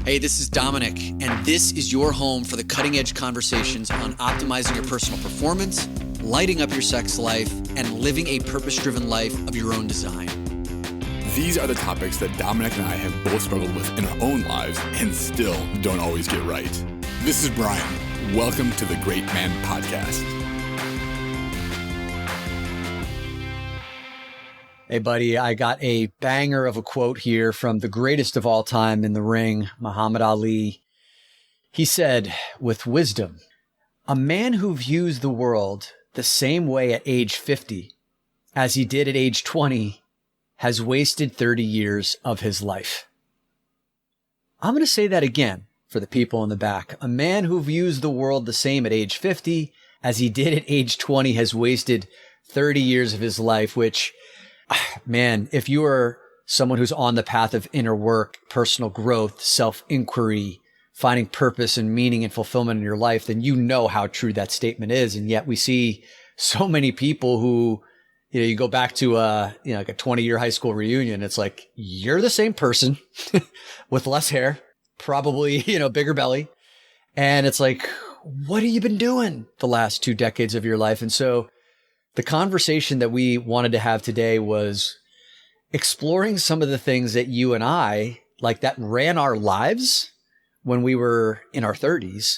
Hey, this is Dominic, and this is your home for the cutting-edge conversations on optimizing your personal performance, lighting up your sex life, and living a purpose-driven life of your own design. These are the topics that Dominic and I have both struggled with in our own lives and still don't always get right. This is Brian. Welcome to the Great Man Podcast. Hey, buddy, I got a banger of a quote here from the greatest of all time in the ring, Muhammad Ali. He said, with wisdom, a man who views the world the same way at age 50 as he did at age 20 has wasted 30 years of his life. I'm going to say that again for the people in the back. A man who views the world the same at age 50 as he did at age 20 has wasted 30 years of his life, which, man, if you are someone who's on the path of inner work, personal growth, self-inquiry, finding purpose and meaning and fulfillment in your life, then you know how true that statement is. And yet we see so many people who, you go back to like a 20-year high school reunion. It's like, you're the same person with less hair, probably, bigger belly. And it's like, what have you been doing the last 2 decades of your life? And so the conversation that we wanted to have today was exploring some of the things that you and I, like, that ran our lives when we were in our 30s,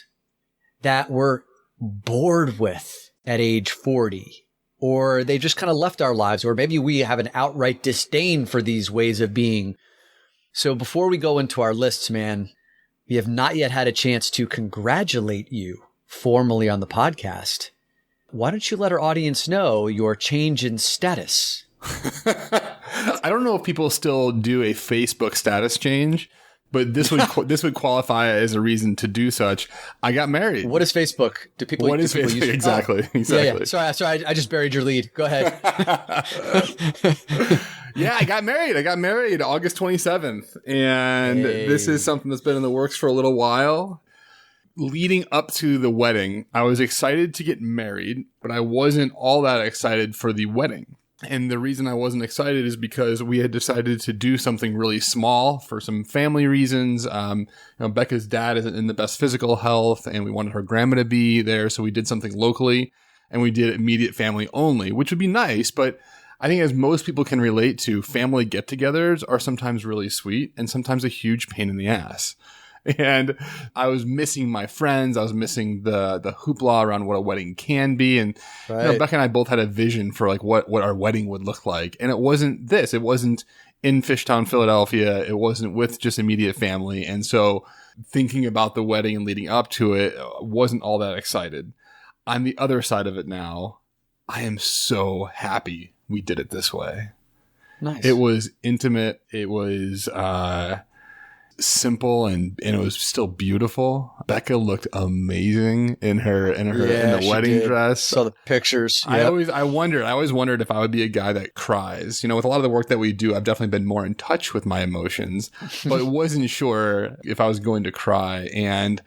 that we're bored with at age 40, or they just kind of left our lives, or maybe we have an outright disdain for these ways of being. So before we go into our lists, man, we have not yet had a chance to congratulate you formally on the podcast. Why don't you let our audience know your change in status? I don't know if people still do a Facebook status change, but this would qualify as a reason to do such. I got married. What is Facebook? Do people? What is Facebook? Use? Exactly. Yeah. Sorry. I just buried your lead. Go ahead. Yeah, I got married August 27th, and This is something that's been in the works for a little while. Leading up to the wedding, I was excited to get married, but I wasn't all that excited for the wedding. And the reason I wasn't excited is because we had decided to do something really small for some family reasons. Becca's dad isn't in the best physical health, and we wanted her grandma to be there, so we did something locally, and we did immediate family only, which would be nice, but I think, as most people can relate to, family get-togethers are sometimes really sweet and sometimes a huge pain in the ass. And I was missing my friends. I was missing the hoopla around what a wedding can be. And right. Becca and I both had a vision for like what our wedding would look like. And it wasn't this. It wasn't in Fishtown, Philadelphia. It wasn't with just immediate family. And so thinking about the wedding and leading up to it wasn't all that excited. On the other side of it now, I am so happy we did it this way. Nice. It was intimate. It was simple, and it was still beautiful. Becca looked amazing in the wedding dress. Saw the pictures. Yep. I always wondered if I would be a guy that cries. With a lot of the work that we do, I've definitely been more in touch with my emotions, but wasn't sure if I was going to cry. And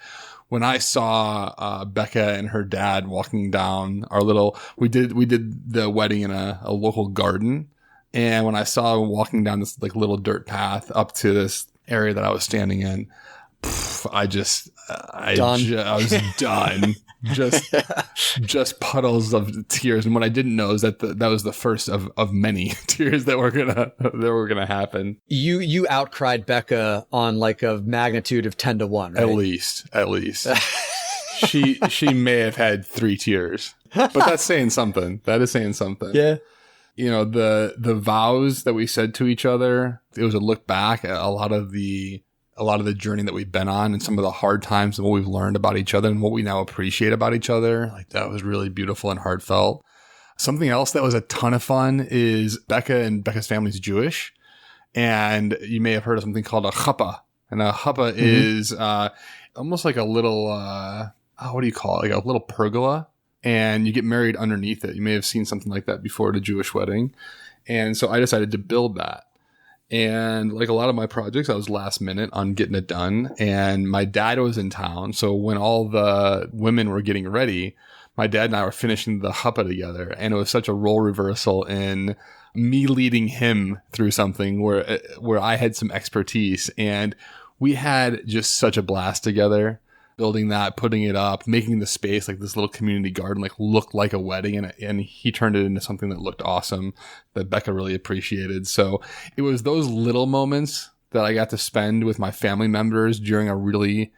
when I saw Becca and her dad walking down we did the wedding in a local garden, and when I saw them walking down this like little dirt path up to this area that I was standing in, I was done. just puddles of tears. And what I didn't know is that that was the first of many tears that were gonna happen. You outcried Becca on like a magnitude of 10 to 1, right? At least. She may have had 3 tears, but that's saying something. That is saying something. Yeah. The vows that we said to each other, it was a look back at a lot of the journey that we've been on, and some of the hard times and what we've learned about each other and what we now appreciate about each other. Like, that was really beautiful and heartfelt. Something else that was a ton of fun is Becca's family's Jewish, and you may have heard of something called a chuppah. And a chuppah is almost like a little, what do you call it? Like a little pergola. And you get married underneath it. You may have seen something like that before at a Jewish wedding. And so I decided to build that. And like a lot of my projects, I was last minute on getting it done. And my dad was in town. So when all the women were getting ready, my dad and I were finishing the chuppah together. And it was such a role reversal in me leading him through something where I had some expertise. And We had just such a blast together, building that, putting it up, making the space, like this little community garden, like looked like a wedding. And he turned it into something that looked awesome that Becca really appreciated. So it was those little moments that I got to spend with my family members during a really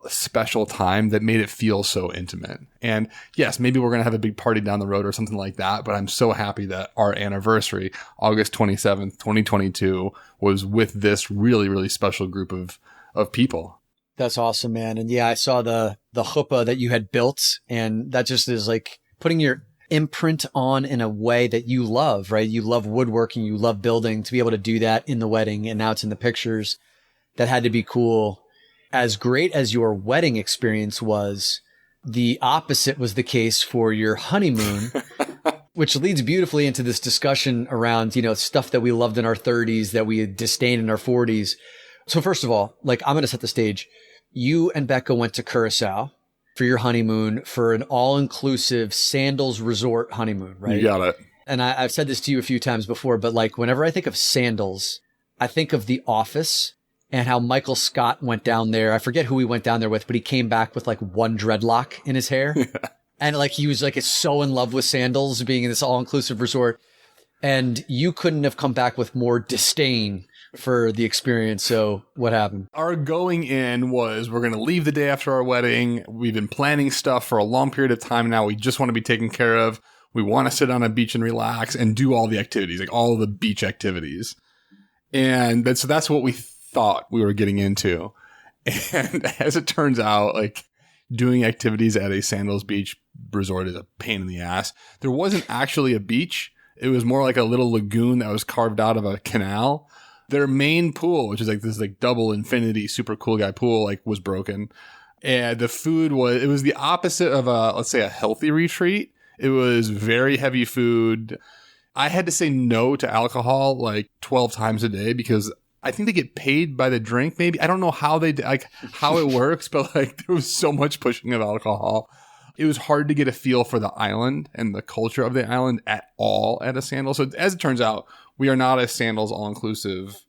special time that made it feel so intimate. And yes, maybe we're going to have a big party down the road or something like that, but I'm so happy that our anniversary, August 27th, 2022, was with this really, really special group of people. That's awesome, man. And yeah, I saw the chuppah that you had built, and that just is like putting your imprint on in a way that you love, right? You love woodworking, you love building, to be able to do that in the wedding. And now it's in the pictures. That had to be cool. As great as your wedding experience was, the opposite was the case for your honeymoon, which leads beautifully into this discussion around, stuff that we loved in our 30s that we disdained in our 40s. So first of all, like, I'm going to set the stage. You and Becca went to Curacao for your honeymoon, for an all-inclusive Sandals resort honeymoon, right? You got it. And I've said this to you a few times before, but like, whenever I think of Sandals, I think of The Office and how Michael Scott went down there. I forget who he went down there with, but he came back with like one dreadlock in his hair. And like, he was like so in love with Sandals being in this all-inclusive resort. And you couldn't have come back with more disdain for the experience. So what happened? Our going in was, we're going to leave the day after our wedding. We've been planning stuff for a long period of time now. We just want to be taken care of. We want to sit on a beach and relax and do all the activities, like all of the beach activities. And that's what we thought we were getting into. And as it turns out, like, doing activities at a Sandals Beach resort is a pain in the ass. There wasn't actually a beach. It was more like a little lagoon that was carved out of a canal. Their main pool, which is like this like double infinity super cool guy pool, like, was broken. And the food was the opposite of let's say a healthy retreat. It was very heavy food. I had to say no to alcohol like 12 times a day because I think they get paid by the drink. Maybe I don't know how how it works, but like, there was so much pushing of alcohol. It was hard to get a feel for the island and the culture of the island at all at a Sandals. So as it turns out, we are not a Sandals all-inclusive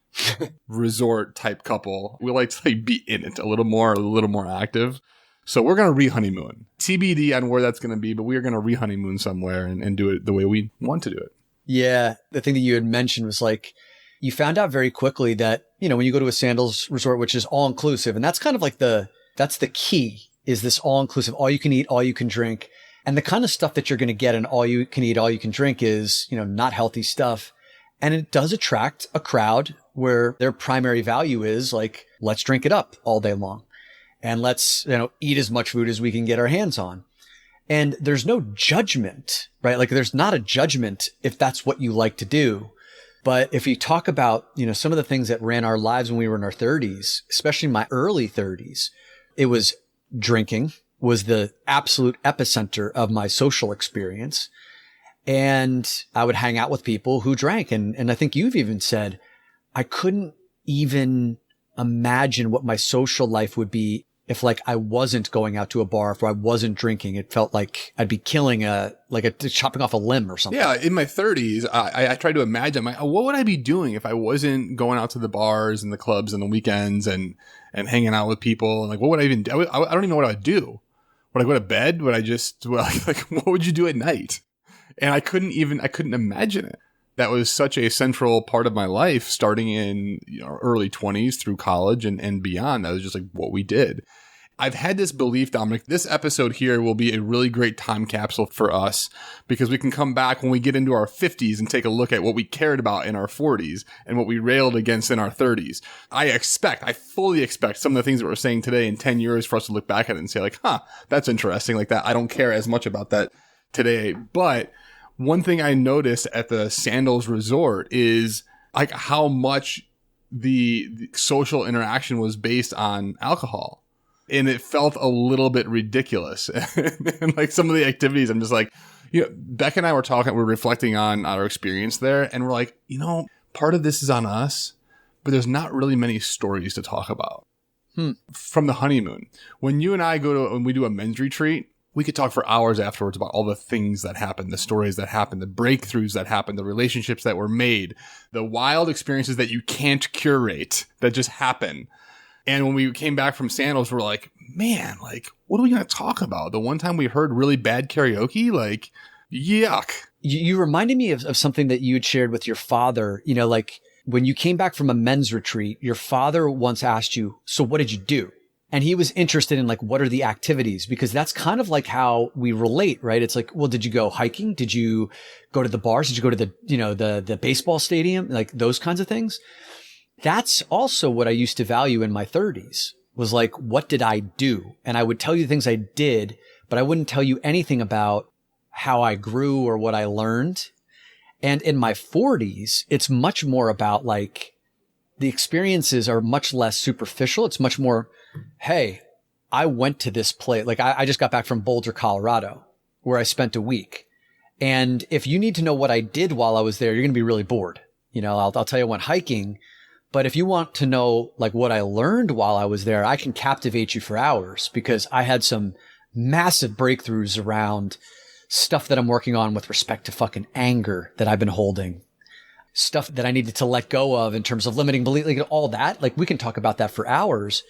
resort type couple. We like to like be in it a little more active. So we're going to re-honeymoon. TBD on where that's going to be, but we are going to re-honeymoon somewhere and do it the way we want to do it. Yeah. The thing that you had mentioned was like, you found out very quickly that, when you go to a Sandals resort, which is all inclusive, and that's kind of like that's the key, is this all inclusive, all you can eat, all you can drink. And the kind of stuff that you're going to get in all you can eat, all you can drink is, not healthy stuff. And it does attract a crowd where their primary value is like, let's drink it up all day long. And let's, eat as much food as we can get our hands on. And there's no judgment, right? Like, there's not a judgment if that's what you like to do. But if you talk about, some of the things that ran our lives when we were in our 30s, especially my early 30s, it was drinking was the absolute epicenter of my social experience. And I would hang out with people who drank. And I think you've even said, I couldn't even imagine what my social life would be if like I wasn't going out to a bar, if I wasn't drinking. It felt like I'd be killing chopping off a limb or something. Yeah. In my 30s, I tried to imagine what would I be doing if I wasn't going out to the bars and the clubs on the weekends and hanging out with people? And like, what would I even do? I don't even know what I would do. Would I go to bed? Would I just what would you do at night? And I couldn't imagine it. That was such a central part of my life, starting in early 20s through college and beyond. That was just like what we did. I've had this belief, Dominic, this episode here will be a really great time capsule for us because we can come back when we get into our 50s and take a look at what we cared about in our 40s and what we railed against in our 30s. I fully expect some of the things that we're saying today in 10 years for us to look back at it and say like, that's interesting. Like that. I don't care as much about that today. But one thing I noticed at the Sandals Resort is like how much the social interaction was based on alcohol. And it felt a little bit ridiculous. And like some of the activities, I'm just like, Beck and I we're reflecting on our experience there. And we're like, part of this is on us, but there's not really many stories to talk about from the honeymoon. When you and I when we do a men's retreat, we could talk for hours afterwards about all the things that happened, the stories that happened, the breakthroughs that happened, the relationships that were made, the wild experiences that you can't curate that just happen. And when we came back from Sandals, we're like, man, like, what are we going to talk about? The one time we heard really bad karaoke, like, yuck. You reminded me of something that you had shared with your father, like when you came back from a men's retreat, your father once asked you, so what did you do? And he was interested in like, what are the activities? Because that's kind of like how we relate, right? It's like, well, did you go hiking? Did you go to the bars? Did you go to the baseball stadium? Like those kinds of things. That's also what I used to value in my 30s was like, what did I do? And I would tell you things I did, but I wouldn't tell you anything about how I grew or what I learned. And in my 40s, it's much more about like the experiences are much less superficial. It's much more, hey, I went to this place. Like I just got back from Boulder, Colorado, where I spent a week. And if you need to know what I did while I was there, you're going to be really bored. I'll tell you I went hiking. But if you want to know like what I learned while I was there, I can captivate you for hours because I had some massive breakthroughs around stuff that I'm working on with respect to fucking anger that I've been holding, stuff that I needed to let go of in terms of limiting belief, like all that. Like we can talk about that for hours,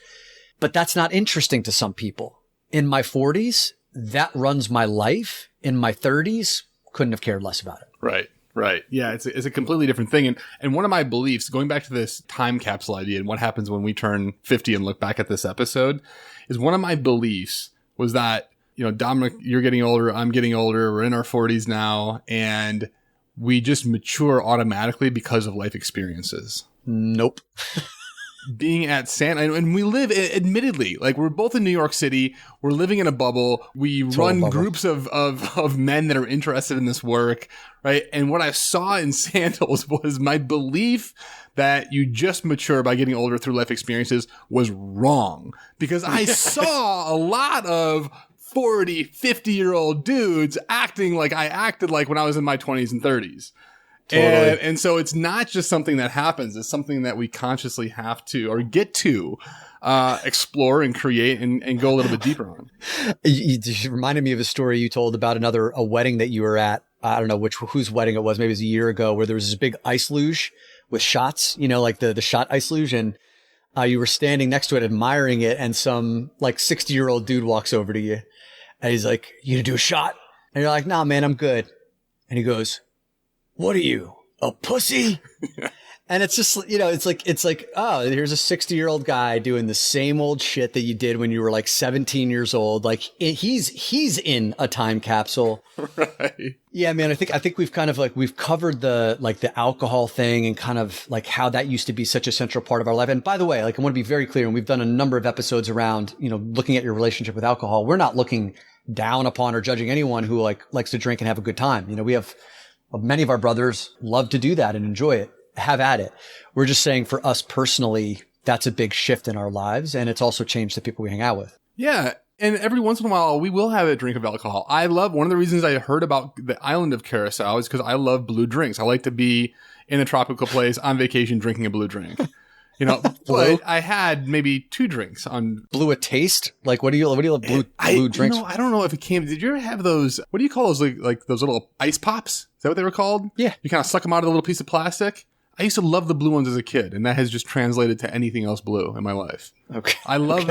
but that's not interesting to some people. In my 40s, that runs my life. In my 30s, couldn't have cared less about it. Right. Right. Yeah, it's a completely different thing. And one of my beliefs, going back to this time capsule idea and what happens when we turn 50 and look back at this episode, is one of my beliefs was that, Dominic, you're getting older, I'm getting older, we're in our 40s now, and we just mature automatically because of life experiences. Nope. Being at Santa, and we live, admittedly, like we're both in New York City, we're living in a bubble, we run groups of men that are interested in this work, right? And what I saw in Sandals was my belief that you just mature by getting older through life experiences was wrong. Because I saw a lot of 40, 50-year-old dudes acting like I acted like when I was in my 20s and 30s. Totally. And so it's not just something that happens. It's something that we consciously have to or get to explore and create and go a little bit deeper on. You reminded me of a story you told about a wedding that you were at. I don't know whose wedding it was. Maybe it was a year ago where there was this big ice luge with shots, like the shot ice luge. And you were standing next to it, admiring it. And some like 60-year-old dude walks over to you and he's like, you gonna do a shot? And you're like, nah, man, I'm good. And he goes, what are you, a pussy? And it's just, it's like, oh, here's a 60-year-old guy doing the same old shit that you did when you were like 17 years old. Like he's in a time capsule. Right. Yeah, man. I think we've kind of like, we've covered the alcohol thing and kind of like how that used to be such a central part of our life. And by the way, like I want to be very clear, and we've done a number of episodes around, looking at your relationship with alcohol. We're not looking down upon or judging anyone who likes to drink and have a good time. We have many of our brothers love to do that and enjoy it. Have at it. We're just saying for us personally, that's a big shift in our lives. And it's also changed the people we hang out with. Yeah. And every once in a while, we will have a drink of alcohol. One of the reasons I heard about the island of Curacao is because I love blue drinks. I like to be in a tropical place on vacation drinking a blue drink. But I had maybe 2 drinks on blue. A taste? Like, what do you love blue drinks? I don't know if it came. Did you ever have those? What do you call those? Like those little ice pops? Is that what they were called? Yeah. You kind of suck them out of the little piece of plastic. I used to love the blue ones as a kid, and that has just translated to anything else blue in my life. Okay. I love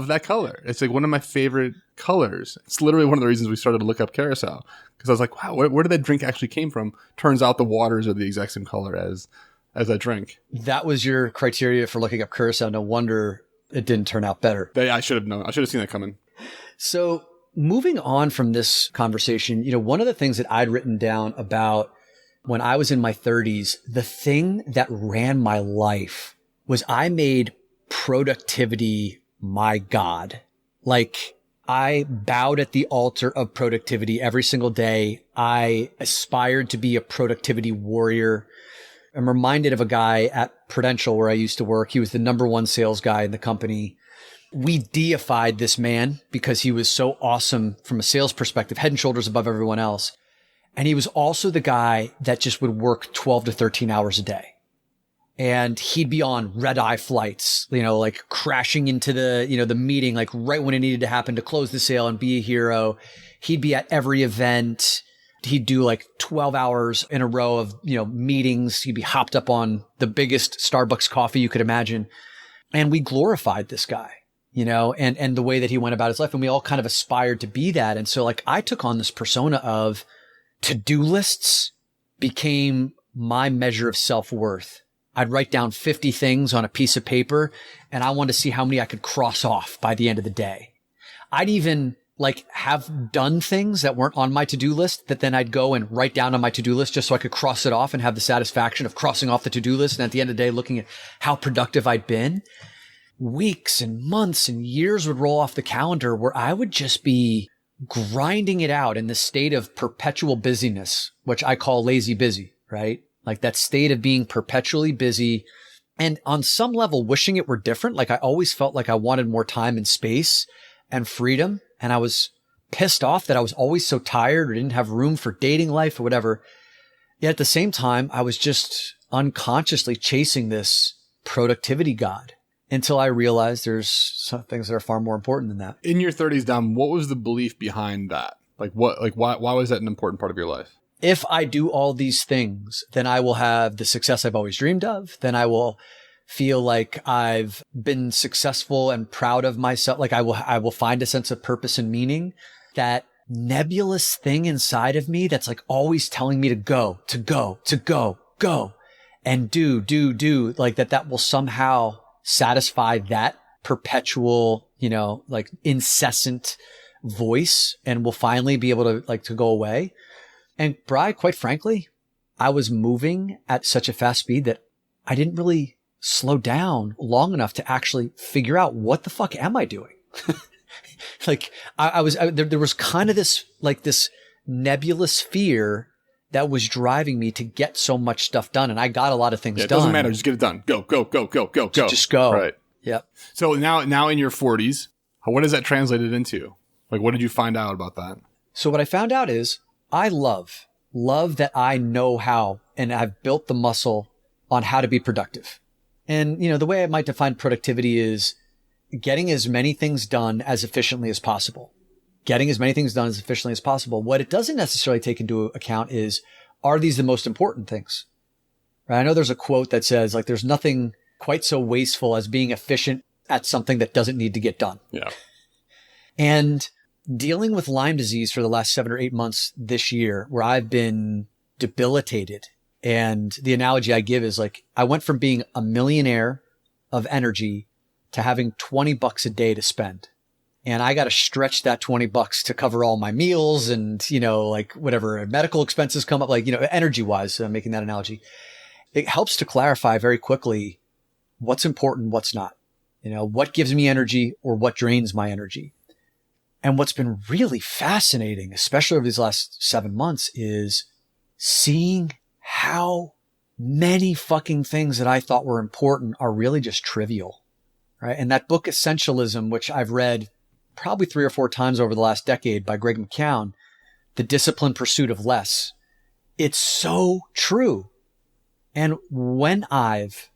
that color. It's like one of my favorite colors. It's literally one of the reasons we started to look up Curacao, because I was like, wow, where did that drink actually came from? Turns out the waters are the exact same color as that drink. That was your criteria for looking up Curacao. No wonder it didn't turn out better. I should have known. I should have seen that coming. So moving on from this conversation, one of the things that I'd written down about when I was in my 30s, the thing that ran my life was I made productivity my God. Like I bowed at the altar of productivity every single day. I aspired to be a productivity warrior. I'm reminded of a guy at Prudential where I used to work. He was the number 1 sales guy in the company. We deified this man because he was so awesome from a sales perspective, head and shoulders above everyone else. And he was also the guy that just would work 12 to 13 hours a day. And he'd be on red eye flights, like crashing into the meeting, like right when it needed to happen to close the sale and be a hero. He'd be at every event. He'd do like 12 hours in a row of, meetings. He'd be hopped up on the biggest Starbucks coffee you could imagine. And we glorified this guy, and the way that he went about his life. And we all kind of aspired to be that. And so like I took on this persona of to-do lists became my measure of self-worth. I'd write down 50 things on a piece of paper and I wanted to see how many I could cross off by the end of the day. I'd even like have done things that weren't on my to-do list that then I'd go and write down on my to-do list just so I could cross it off and have the satisfaction of crossing off the to-do list. And at the end of the day, looking at how productive I'd been. Weeks and months and years would roll off the calendar where I would just be grinding it out in this state of perpetual busyness, which I call lazy busy, right? Like that state of being perpetually busy and on some level wishing it were different. Like I always felt like I wanted more time and space and freedom. And I was pissed off that I was always so tired or didn't have room for dating life or whatever. Yet at the same time, I was just unconsciously chasing this productivity god until I realized there's some things that are far more important than that. In your 30s, Dom, what was the belief behind that? Why was that an important part of your life? If I do all these things, then I will have the success I've always dreamed of. Then I will feel like I've been successful and proud of myself. Like I will find a sense of purpose and meaning. That nebulous thing inside of me that's like always telling me to go and do like that will somehow satisfy that perpetual, like incessant voice and will finally be able to go away. And Bri, quite frankly, I was moving at such a fast speed that I didn't really slow down long enough to actually figure out what the fuck am I doing? Like there was kind of this nebulous fear that was driving me to get so much stuff done. And I got a lot of things done. It doesn't matter. Just get it done. Go. Just go. Right. Yep. So now in your 40s, what is that translated into? Like, what did you find out about that? So what I found out is I love that I know how, and I've built the muscle on how to be productive. And, the way I might define productivity is getting as many things done as efficiently as possible. What it doesn't necessarily take into account is, are these the most important things? Right? I know there's a quote that says, like, there's nothing quite so wasteful as being efficient at something that doesn't need to get done. Yeah. And dealing with Lyme disease for the last 7 or 8 months this year, where I've been debilitated. And the analogy I give is like, I went from being a millionaire of energy to having $20 a day to spend. And I got to stretch that $20 to cover all my meals and, like whatever medical expenses come up, like, energy wise, I'm making that analogy. It helps to clarify very quickly what's important, what's not, what gives me energy or what drains my energy. And what's been really fascinating, especially over these last 7 months, is seeing how many fucking things that I thought were important are really just trivial, right? And that book, Essentialism, which I've read probably 3 or 4 times over the last decade by Greg McKeown, The Disciplined Pursuit of Less. It's so true. And when I've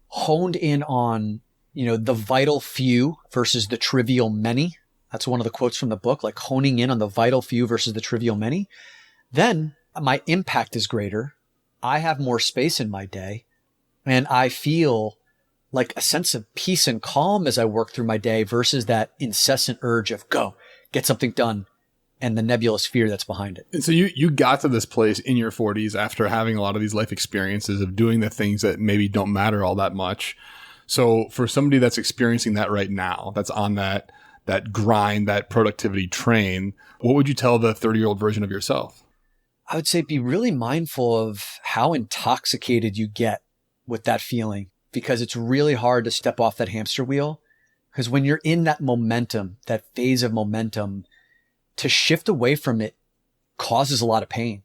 honed in on, the vital few versus the trivial many, that's one of the quotes from the book, like honing in on the vital few versus the trivial many, then my impact is greater. I have more space in my day, and I feel like a sense of peace and calm as I work through my day versus that incessant urge of go, get something done, and the nebulous fear that's behind it. And so you got to this place in your 40s after having a lot of these life experiences of doing the things that maybe don't matter all that much. So for somebody that's experiencing that right now, that's on that grind, that productivity train, what would you tell the 30-year-old version of yourself? I would say be really mindful of how intoxicated you get with that feeling, because it's really hard to step off that hamster wheel. Because when you're in that momentum, that phase of momentum, to shift away from it causes a lot of pain.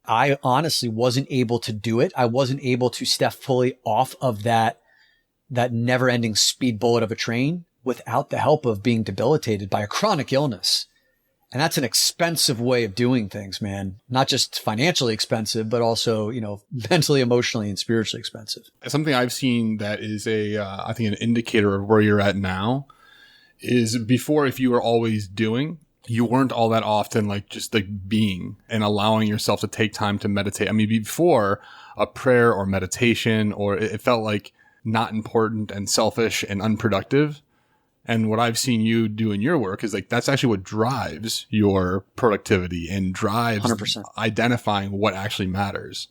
I honestly wasn't able to do it. I wasn't able to step fully off of that never-ending speed bullet of a train without the help of being debilitated by a chronic illness. And that's an expensive way of doing things, man. Not just financially expensive, but also, mentally, emotionally, and spiritually expensive. Something I've seen that is I think an indicator of where you're at now is before, if you were always doing, you weren't all that often just being and allowing yourself to take time to meditate. I mean, before a prayer or meditation, or it felt like not important and selfish and unproductive. And what I've seen you do in your work is like, that's actually what drives your productivity and drives 100%. Identifying what actually matters.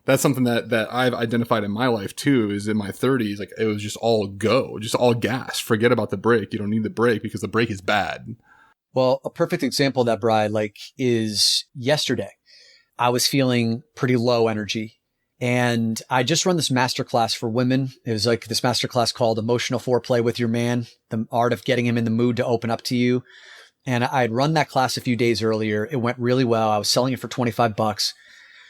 That's something that I've identified in my life too, is in my 30s, like it was just all go, just all gas. Forget about the brake. You don't need the brake because the brake is bad. Well, a perfect example of that, Bri, like is yesterday. I was feeling pretty low energy. And I just run this masterclass for women. It was like this masterclass called Emotional Foreplay with Your Man, the art of getting him in the mood to open up to you. And I had run that class a few days earlier. It went really well. I was selling it for $25.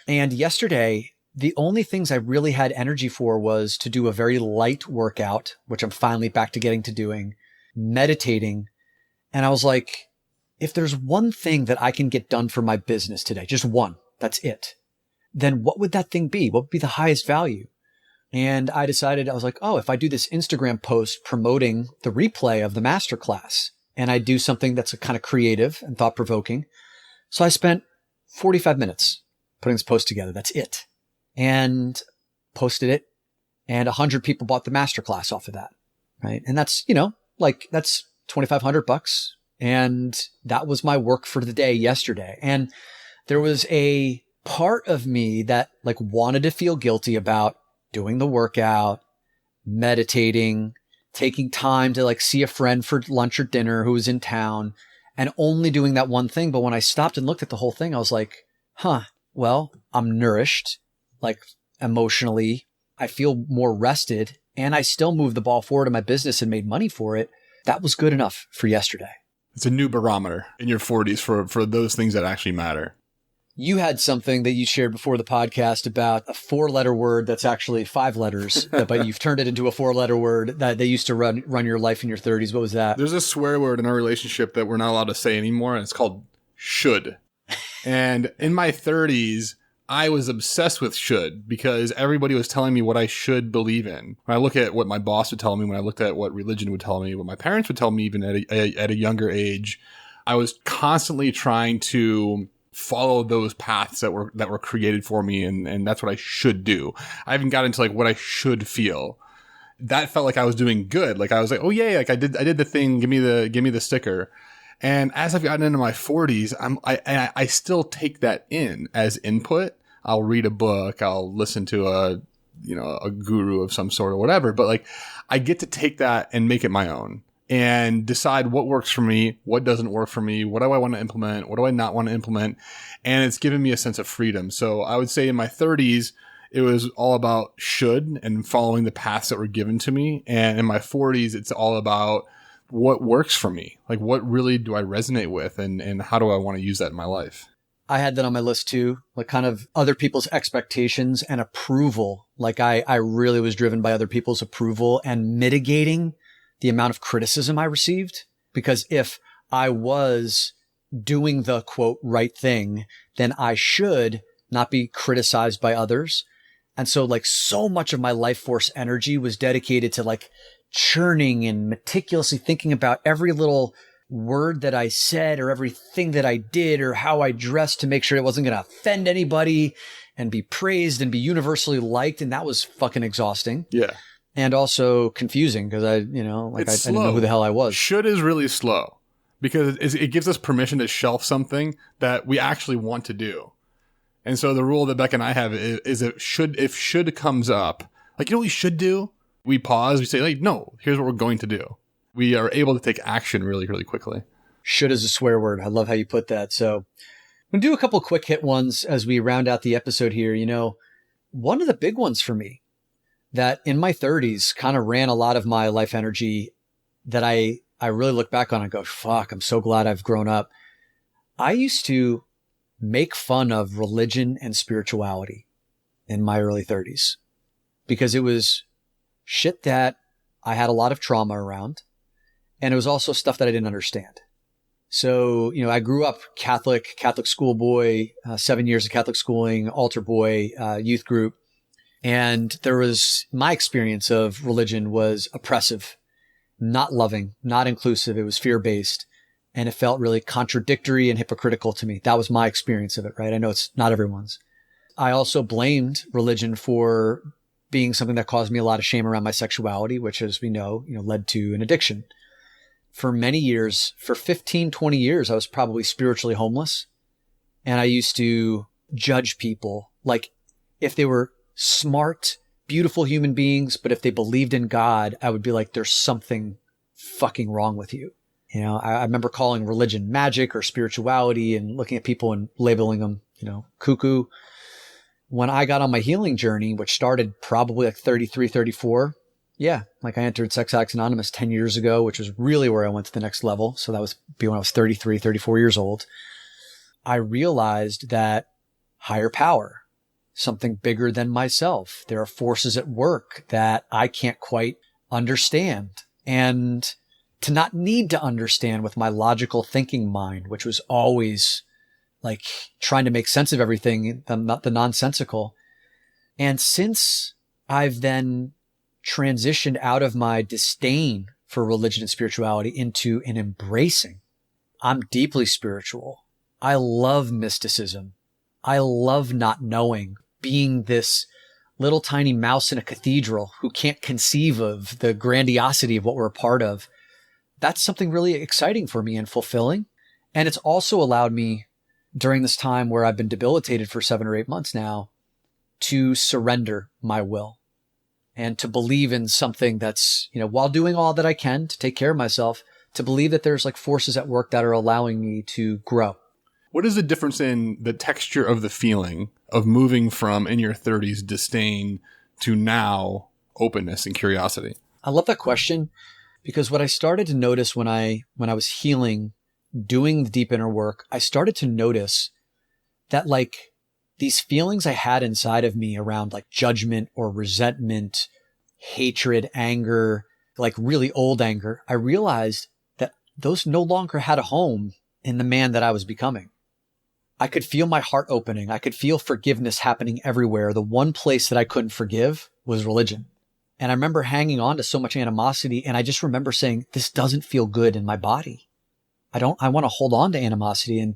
And yesterday, the only things I really had energy for was to do a very light workout, which I'm finally back to getting to doing, meditating. And I was like, if there's one thing that I can get done for my business today, just one, that's it. Then what would that thing be? What would be the highest value? And I decided, I was like, oh, if I do this Instagram post promoting the replay of the masterclass and I do something that's kind of creative and thought provoking. So I spent 45 minutes putting this post together. That's it. And posted it. And 100 people bought the masterclass off of that. Right. And that's, that's $2,500. And that was my work for the day yesterday. And there was a part of me that like wanted to feel guilty about doing the workout, meditating, taking time to like see a friend for lunch or dinner who was in town and only doing that one thing. But when I stopped and looked at the whole thing, I was like, well, I'm nourished, like emotionally, I feel more rested and I still moved the ball forward in my business and made money for it. That was good enough for yesterday. It's a new barometer in your 40s for those things that actually matter. You had something that you shared before the podcast about a 4-letter word that's actually 5 letters, but you've turned it into a 4-letter word that they used to run your life in your 30s. What was that? There's a swear word in our relationship that we're not allowed to say anymore, and it's called should. And in my 30s, I was obsessed with should because everybody was telling me what I should believe in. When I look at what my boss would tell me, when I looked at what religion would tell me, what my parents would tell me even at a younger age, I was constantly trying to follow those paths that were created for me. And that's what I should do. I haven't got into like what I should feel. That felt like I was doing good. Like I was like, oh yeah, like I did the thing. Give me the sticker. And as I've gotten into my 40s, I still take that in as input. I'll read a book. I'll listen to a guru of some sort or whatever. But like I get to take that and make it my own. And decide what works for me, what doesn't work for me, what do I want to implement, what do I not want to implement. And it's given me a sense of freedom. So I would say in my 30s, it was all about should and following the paths that were given to me. And in my 40s, it's all about what works for me. Like what really do I resonate with and how do I want to use that in my life? I had that on my list too, like kind of other people's expectations and approval. Like I really was driven by other people's approval and mitigating the amount of criticism I received, because if I was doing the quote right thing, then I should not be criticized by others. And so like so much of my life force energy was dedicated to like churning and meticulously thinking about every little word that I said or everything that I did or how I dressed to make sure it wasn't going to offend anybody and be praised and be universally liked. And that was fucking exhausting. Yeah. And also confusing because I didn't know who the hell I was. Should is really slow because it gives us permission to shelf something that we actually want to do. And so the rule that Becca and I have is if should comes up, like, what we should do? We pause, we say, like, no, here's what we're going to do. We are able to take action really, really quickly. Should is a swear word. I love how you put that. So I'm going to do a couple quick hit ones as we round out the episode here. One of the big ones for me that in my 30s kind of ran a lot of my life energy that I really look back on and go, fuck, I'm so glad I've grown up. I used to make fun of religion and spirituality in my early 30s because it was shit that I had a lot of trauma around. And it was also stuff that I didn't understand. So, I grew up Catholic schoolboy, 7 years of Catholic schooling, altar boy, youth group. And my experience of religion was oppressive, not loving, not inclusive. It was fear-based and it felt really contradictory and hypocritical to me. That was my experience of it, right? I know it's not everyone's. I also blamed religion for being something that caused me a lot of shame around my sexuality, which, as we know, led to an addiction. For many years, for 15, 20 years, I was probably spiritually homeless. And I used to judge people like if they were smart, beautiful human beings, but if they believed in God, I would be like, there's something fucking wrong with you. I remember calling religion magic or spirituality and looking at people and labeling them, cuckoo. When I got on my healing journey, which started probably like 33, 34, I entered Sex Addicts Anonymous 10 years ago, which was really where I went to the next level. So that was when I was 33, 34 years old. I realized that higher power, something bigger than myself, there are forces at work that I can't quite understand. And to not need to understand with my logical thinking mind, which was always like trying to make sense of everything, the nonsensical. And since I've then transitioned out of my disdain for religion and spirituality into an embracing, I'm deeply spiritual. I love mysticism. I love not knowing, being this little tiny mouse in a cathedral who can't conceive of the grandiosity of what we're a part of. That's something really exciting for me and fulfilling. And it's also allowed me during this time where I've been debilitated for 7 or 8 months now to surrender my will and to believe in something that's, while doing all that I can to take care of myself, to believe that there's like forces at work that are allowing me to grow. What is the difference in the texture of the feeling of moving from in your 30s disdain to now openness and curiosity? I love that question because what I started to notice when I was healing, doing the deep inner work, I started to notice that like these feelings I had inside of me around like judgment or resentment, hatred, anger, like really old anger, I realized that those no longer had a home in the man that I was becoming. I could feel my heart opening. I could feel forgiveness happening everywhere. The one place that I couldn't forgive was religion. And I remember hanging on to so much animosity. And I just remember saying, this doesn't feel good in my body. I want to hold on to animosity.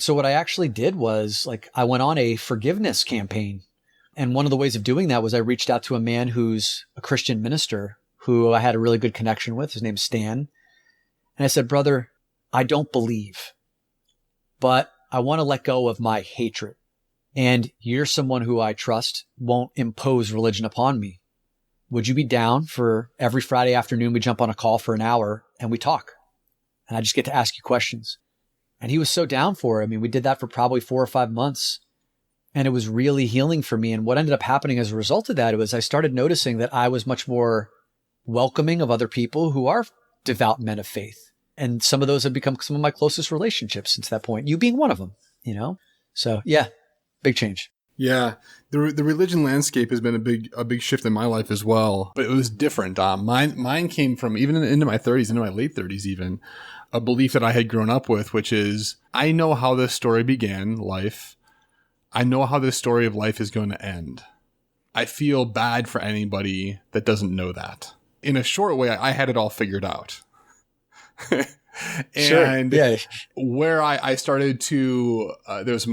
So what I actually did was like, I went on a forgiveness campaign. And one of the ways of doing that was I reached out to a man who's a Christian minister who I had a really good connection with. His name's Stan. And I said, brother, I don't believe, but I want to let go of my hatred. And you're someone who I trust won't impose religion upon me. Would you be down for every Friday afternoon we jump on a call for an hour and we talk? And I just get to ask you questions. And he was so down for it. I mean, we did that for probably 4 or 5 months. And it was really healing for me. And what ended up happening as a result of that was I started noticing that I was much more welcoming of other people who are devout men of faith. And some of those have become some of my closest relationships since that point, you being one of them, So yeah, big change. Yeah. The religion landscape has been a big shift in my life as well, but it was different. Mine came from even into my 30s, into my late 30s even, a belief that I had grown up with, which is I know how this story began, life. I know how this story of life is going to end. I feel bad for anybody that doesn't know that. In a short way, I had it all figured out. And yeah. Where I started to, there was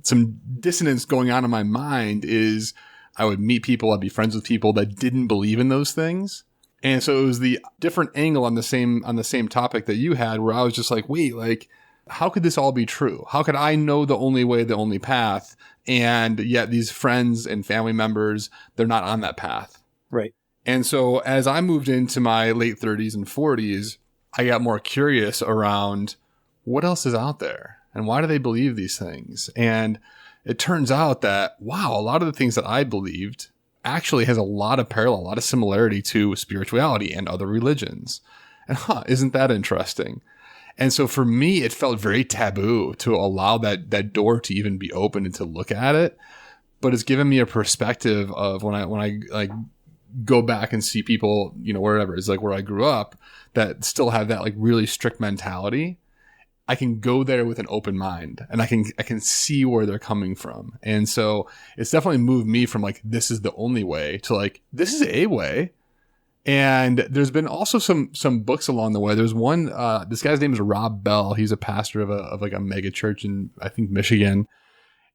some dissonance going on in my mind is I would meet people, I'd be friends with people that didn't believe in those things. And so it was the different angle on the same topic that you had where I was just like, wait, like, how could this all be true? How could I know the only way, the only path? And yet these friends and family members, they're not on that path. Right. And so as I moved into my late 30s and 40s, I got more curious around what else is out there and why do they believe these things? And it turns out that, wow, a lot of the things that I believed actually has a lot of parallel, a lot of similarity to spirituality and other religions. And isn't that interesting? And so for me, it felt very taboo to allow that door to even be open and to look at it. But it's given me a perspective of when I like go back and see people, wherever it's like where I grew up that still have that like really strict mentality. I can go there with an open mind and I can see where they're coming from. And so it's definitely moved me from like, this is the only way to like, this is a way. And there's been also some books along the way. There's one, this guy's name is Rob Bell. He's a pastor of like a mega church in, I think, Michigan.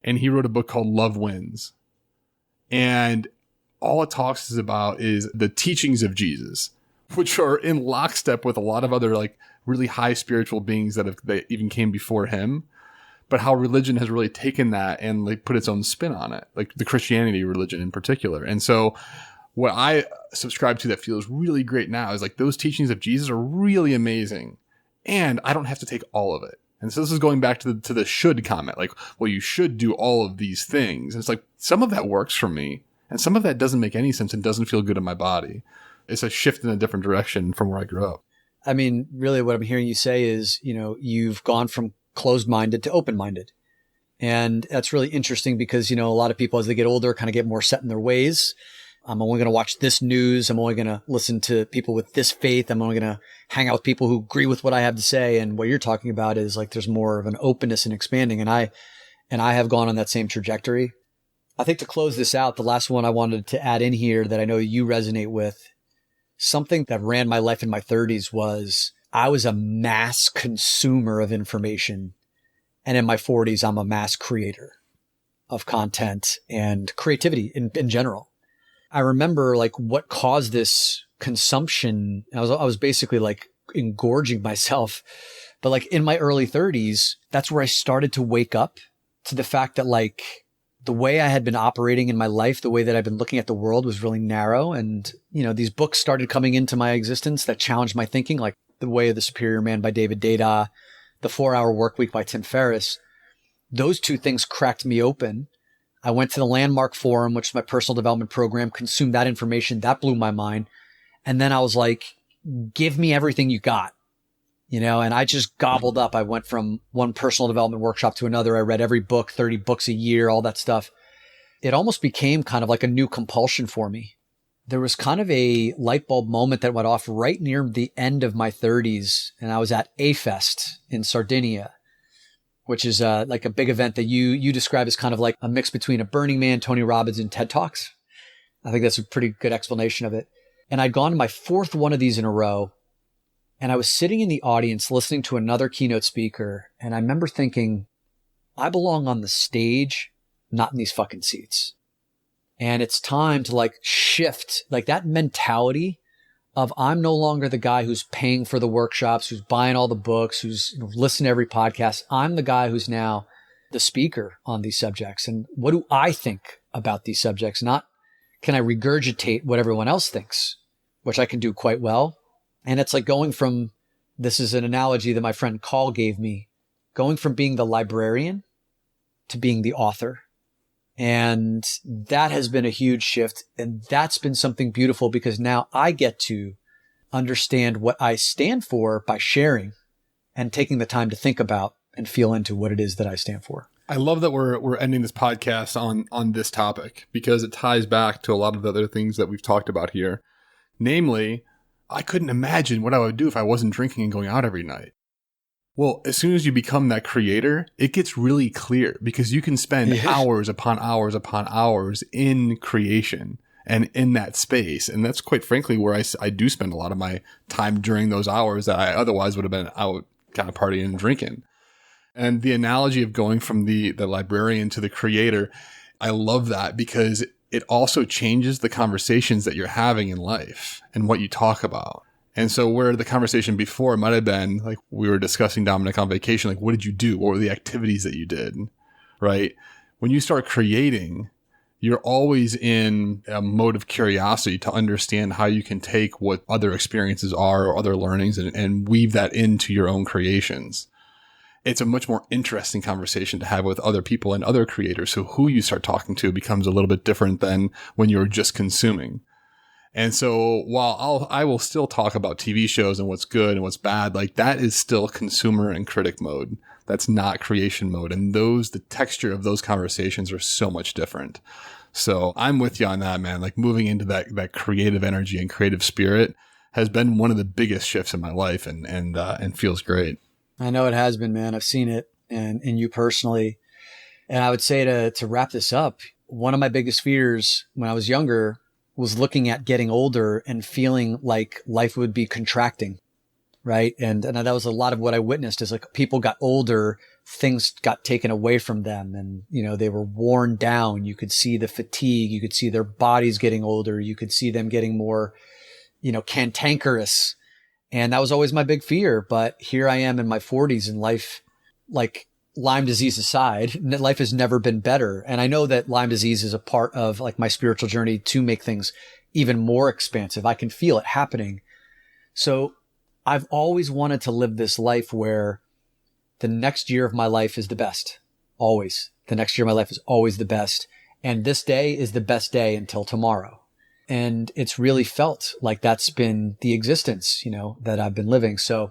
And he wrote a book called Love Wins. And all it talks about is the teachings of Jesus, which are in lockstep with a lot of other like really high spiritual beings that even came before him. But how religion has really taken that and like put its own spin on it, like the Christianity religion in particular. And so what I subscribe to that feels really great now is like those teachings of Jesus are really amazing. And I don't have to take all of it. And so this is going back to the should comment, like, well, you should do all of these things. And it's like some of that works for me and some of that doesn't make any sense and doesn't feel good in my body. It's a shift in a different direction from where I grew up. I mean, really what I'm hearing you say is, you've gone from closed-minded to open-minded. And that's really interesting because, a lot of people as they get older kind of get more set in their ways. I'm only going to watch this news. I'm only going to listen to people with this faith. I'm only going to hang out with people who agree with what I have to say. And what you're talking about is like there's more of an openness and expanding. And I have gone on that same trajectory. I think to close this out, the last one I wanted to add in here that I know you resonate with, something that ran my life in my 30s was I was a mass consumer of information. And in my 40s, I'm a mass creator of content and creativity in general. I remember like what caused this consumption. I was basically like engorging myself. But like in my early 30s, that's where I started to wake up to the fact that like the way I had been operating in my life, the way that I've been looking at the world was really narrow. And, these books started coming into my existence that challenged my thinking, like The Way of the Superior Man by David Dada, The 4-Hour Workweek by Tim Ferriss. Those two things cracked me open. I went to the Landmark Forum, which is my personal development program, consumed that information. That blew my mind. And then I was like, give me everything you got, and I just gobbled up. I went from one personal development workshop to another. I read every book, 30 books a year, all that stuff. It almost became kind of like a new compulsion for me. There was kind of a light bulb moment that went off right near the end of my 30s. And I was at A-Fest in Sardinia, which is like a big event that you describe as kind of like a mix between a Burning Man, Tony Robbins, and TED Talks. I think that's a pretty good explanation of it. And I'd gone to my fourth one of these in a row. And I was sitting in the audience listening to another keynote speaker. And I remember thinking, I belong on the stage, not in these fucking seats. And it's time to like shift like that mentality of I'm no longer the guy who's paying for the workshops, who's buying all the books, who's listening to every podcast. I'm the guy who's now the speaker on these subjects. And what do I think about these subjects? Not can I regurgitate what everyone else thinks, which I can do quite well. And it's like going from, this is an analogy that my friend Carl gave me, going from being the librarian to being the author. And that has been a huge shift. And that's been something beautiful because now I get to understand what I stand for by sharing and taking the time to think about and feel into what it is that I stand for. I love that we're ending this podcast on this topic because it ties back to a lot of the other things that we've talked about here. Namely, I couldn't imagine what I would do if I wasn't drinking and going out every night. Well, as soon as you become that creator, it gets really clear because you can spend hours upon hours upon hours in creation and in that space. And that's quite frankly where I do spend a lot of my time during those hours that I otherwise would have been out kind of partying and drinking. And the analogy of going from the librarian to the creator, I love that because it also changes the conversations that you're having in life and what you talk about. And so where the conversation before might have been like we were discussing Dominic on vacation, like what did you do? What were the activities that you did? Right? When you start creating, you're always in a mode of curiosity to understand how you can take what other experiences are or other learnings and weave that into your own creations. It's a much more interesting conversation to have with other people and other creators. So who you start talking to becomes a little bit different than when you're just consuming. And so while I will still talk about TV shows and what's good and what's bad, like that is still consumer and critic mode. That's not creation mode. And the texture of those conversations are so much different. So I'm with you on that, man. Like moving into that creative energy and creative spirit has been one of the biggest shifts in my life and feels great. I know it has been, man. I've seen it and you personally. And I would say to wrap this up, one of my biggest fears when I was younger was looking at getting older and feeling like life would be contracting. right? And that was a lot of what I witnessed is like people got older, things got taken away from them and, they were worn down. You could see the fatigue. You could see their bodies getting older. You could see them getting more, cantankerous. And that was always my big fear. But here I am in my 40s and life, like Lyme disease aside, life has never been better. And I know that Lyme disease is a part of like my spiritual journey to make things even more expansive. I can feel it happening. So I've always wanted to live this life where the next year of my life is the best. Always. The next year of my life is always the best. And this day is the best day until tomorrow. And it's really felt like that's been the existence, that I've been living. So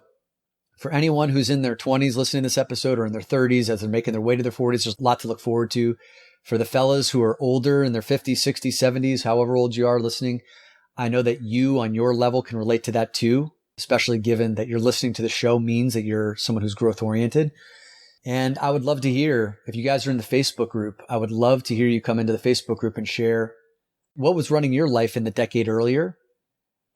for anyone who's in their 20s listening to this episode or in their 30s as they're making their way to their 40s, there's a lot to look forward to. For the fellas who are older in their 50s, 60s, 70s, however old you are listening, I know that you on your level can relate to that too, especially given that you're listening to the show means that you're someone who's growth oriented. And I would love to hear, if you guys are in the Facebook group, I would love to hear you come into the Facebook group and share what was running your life in the decade earlier.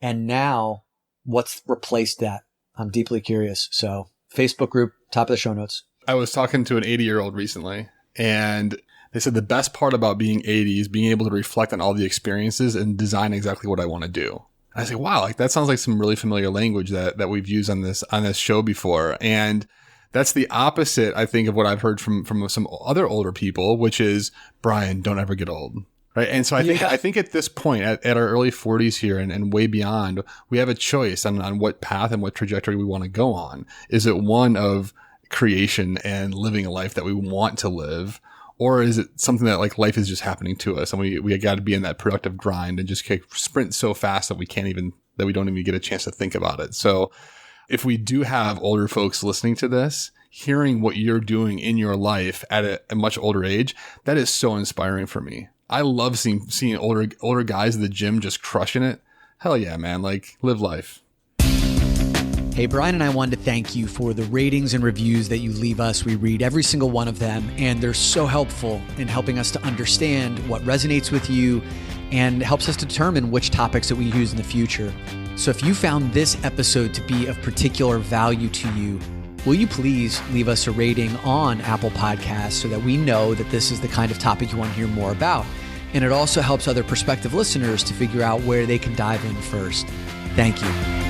And now what's replaced that? I'm deeply curious. So Facebook group, top of the show notes. I was talking to an 80-year-old recently, and they said the best part about being 80 is being able to reflect on all the experiences and design exactly what I want to do. I say, wow, like that sounds like some really familiar language that we've used on this show before. And that's the opposite, I think, of what I've heard from some other older people, which is, Brian, don't ever get old. Right. And so I think at this point, at our early 40s here and way beyond, we have a choice on what path and what trajectory we want to go on. Is it one of creation and living a life that we want to live? Or is it something that like life is just happening to us and we got to be in that productive grind and just sprint so fast that we don't even get a chance to think about it. So if we do have older folks listening to this, hearing what you're doing in your life at a much older age, that is so inspiring for me. I love seeing older guys at the gym just crushing it. Hell yeah, man. Like, live life. Hey, Brian and I wanted to thank you for the ratings and reviews that you leave us. We read every single one of them, and they're so helpful in helping us to understand what resonates with you and helps us determine which topics that we use in the future. So if you found this episode to be of particular value to you, will you please leave us a rating on Apple Podcasts so that we know that this is the kind of topic you want to hear more about? And it also helps other prospective listeners to figure out where they can dive in first. Thank you.